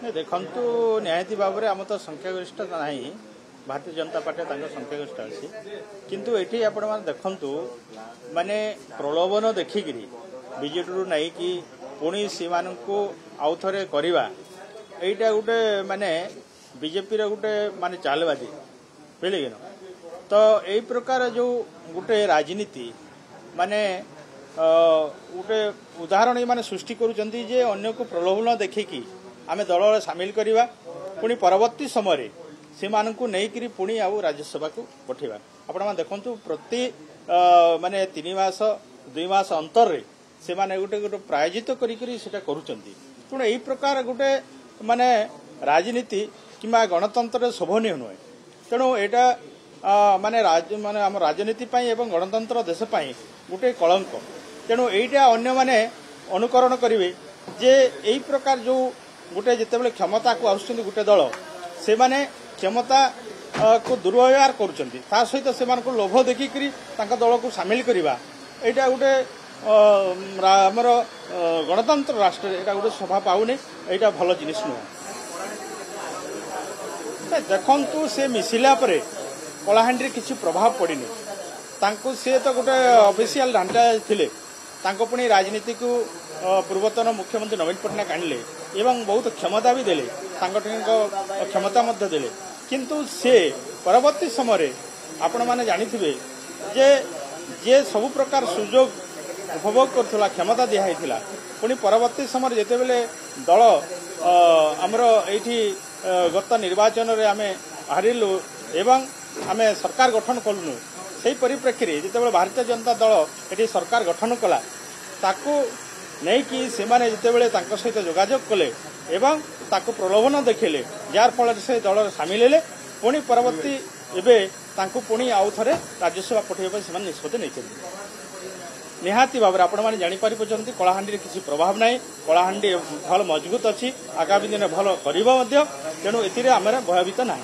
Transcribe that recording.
देखु निहाती भाव में आम तो संख्यागरिष्ठता ना भारतीय जनता पार्टी संख्यागरिष्ठ अच्छी किंतु ये आपण मैंने देखु माने प्रलोभन देखिकी बीजेडी नहीं कि पुणी सी आउ थे करवा यहीटा गोटे माने बीजेपी गोटे माने चालबाजी बुझे कि तो यही प्रकार जो गोटे राजनीति माने गोटे उदाहरण माने सृष्टि करुँचे जे अन्य को प्रलोभन देखिकी आमे दल सामिल करवा पुणी परवर्ती समय से नहीं पुणी आउ राज्यसभा को पठेवा आपण मैंने देखु प्रति माने 3 मास 2 मास अंतर से माने गोटे गोटे प्रायोजित करुँच तेणु यही प्रकार गोटे माने राजनीति किंबा गणतंत्र शोभनीय नुहे तेणु यहाँ माने आम राजनीति एवं गणतंत्र देश गोटे कलंक तेणु यहीटा अन्य माने अनुकरण करेंगे जे यही प्रकार जो गोटे जितेबाला क्षमता को आसुच्च गोटे दल से माने क्षमता को दुर्व्यवहार कर सहित से लोभ देखिकी दल को सामिल करवा यहाँ गोटे आमर गणतंत्र राष्ट्र यहाँ गोटे शोभा पाऊनी यहाँ भल जिनिस नुह देखु से मिसिला कलाहांडी किसी प्रभाव पड़नी सी तो गोटे ऑफिशियल ढांचा थिले पुणी राजनीति को पूर्वतन मुख्यमंत्री नवीन पट्टनायक आणले एवं बहुत क्षमता भी देले क्षमता मध्य देले किंतु से परवर्ती समय आपण माने जानिथिबे जे सब प्रकार सुजोग उपभोग करथला क्षमता दिया हैथिला पुणी परवर्ती समय जेते बेले दल हमरो एठी गत निर्वाचन रे आमे हारिलु एवं आमे सरकार गठन कलुनु से परिप्रेक्षी में जिते भारतीय जनता दल ये सरकार गठन कला ताकू नहीं कि से सहित जोगाजोग कले एवं ताकू प्रलोभन देखले जार फल से दल सामिल हेले पुणी परवर्ती एवं पुणी आउ थे राज्यसभा पठेबा से निष्पत्ति नहीं निहाती भाव में आपण मैंने जापर कलाहांडी किसी प्रभाव ना कलाहांडी भल मजबूत अच्छी आगामी दिन भल कर तेणु ए भयभीत ना।